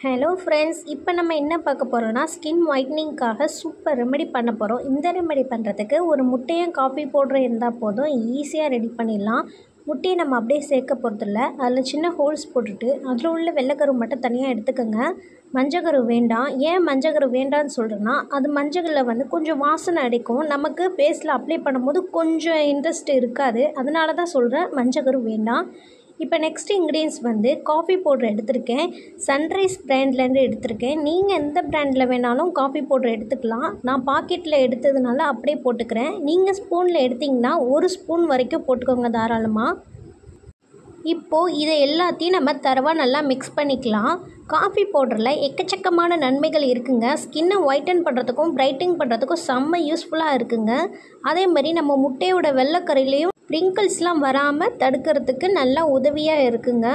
Hello friends, இப்போ நம்ம என்ன பார்க்க போகிறோன்னா ஸ்கின் ஒயிட்னிங்காக சூப்பர் ரெமெடி பண்ண போகிறோம். இந்த ரெமெடி பண்ணுறதுக்கு ஒரு முட்டையும் காஃபி பவுடரும் இருந்தால் போதும், ஈஸியாக ரெடி பண்ணிடலாம். முட்டையை நம்ம அப்படியே சேர்க்க போகிறதில்ல, அதில் சின்ன ஹோல்ஸ் போட்டுட்டு அதில் உள்ள வெள்ளைக்கரு மட்டும் தனியாக எடுத்துக்கோங்க. மஞ்சக்கரு வேண்டாம். ஏன் மஞ்சக்கரு வேண்டான்னு சொல்கிறேன்னா, அது மஞ்சளில் கொஞ்சம் வாசனை அடிக்கும், நமக்கு ஃபேஸில் அப்ளை பண்ணும்போது கொஞ்சம் இன்ட்ரெஸ்ட் இருக்காது. அதனால தான் சொல்கிறேன், மஞ்சக்கரு வேண்டாம். இப்போ நெக்ஸ்ட் இன்க்ரீடியன்ஸ் காஃபி பவுடர் எடுத்திருக்கேன். சன்ரைஸ் பிராண்ட்லேருந்து எடுத்திருக்கேன். நீங்கள் எந்த பிராண்டில் வேணாலும் காஃபி பவுடர் எடுத்துக்கலாம். நான் பாக்கெட்டில் எடுத்ததுனால அப்படியே போட்டுக்கிறேன். நீங்கள் ஸ்பூனில் எடுத்திங்கன்னா 1 ஸ்பூன் வரைக்கும் போட்டுக்கோங்க தாராளமாக. இப்போது இதை எல்லாத்தையும் நம்ம தரவாக நல்லா மிக்ஸ் பண்ணிக்கலாம். காஃபி பவுடரில் எக்கச்சக்கமான நன்மைகள் இருக்குங்க. ஸ்கின்னை ஒயிட்டன் பண்ணுறதுக்கும் பிரைட்டிங் பண்ணுறதுக்கும் செம்ம யூஸ்ஃபுல்லாக இருக்குங்க. அதே மாதிரி நம்ம முட்டையோட வெள்ளைக்கரையிலையும் ரிங்கிள்ஸ்லாம் வராமல் தடுக்கிறதுக்கு நல்லா உதவியாக இருக்குங்க.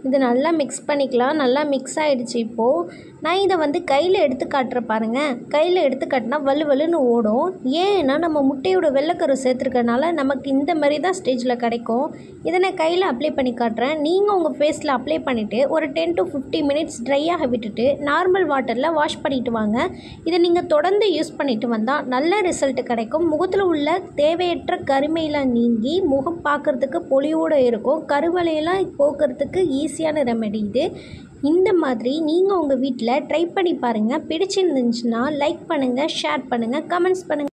இது நல்லா மிக்ஸ் பண்ணிக்கலாம். நல்லா மிக்ஸ் ஆகிடுச்சு. இப்போது நான் இதை கையில் எடுத்து காட்டுறேன் பாருங்கள். கையில் எடுத்து காட்டினா வலுவலுன்னு ஓடும். ஏன்னா நம்ம முட்டையோட வெள்ளைக்கரு சேர்த்துருக்கனால நமக்கு இந்த மாதிரி தான் ஸ்டேஜில் கிடைக்கும். இதை நான் கையில் அப்ளை பண்ணி காட்டுறேன். நீங்கள் உங்கள் ஃபேஸில் அப்ளை பண்ணிவிட்டு ஒரு 10 to 15 மினிட்ஸ் ட்ரையாக விட்டுட்டு நார்மல் வாட்டரில் வாஷ் பண்ணிவிட்டு வாங்க. இதை நீங்கள் தொடர்ந்து யூஸ் பண்ணிட்டு வந்தால் நல்ல ரிசல்ட் கிடைக்கும். முகத்தில் உள்ள தேவையற்ற கருமையெல்லாம் நீங்கி முகம் பார்க்குறதுக்கு பொலிவோடு இருக்கும். கருவலையெல்லாம் போக்குறதுக்கு ஈஸியான ரெமெடி இது. இந்த மாதிரி நீங்கள் உங்கள் வீட்டில் ட்ரை பண்ணி பாருங்கள். பிடிச்சிருந்துச்சுன்னா லைக் பண்ணுங்கள், ஷேர் பண்ணுங்கள், கமெண்ட்ஸ் பண்ணுங்கள்.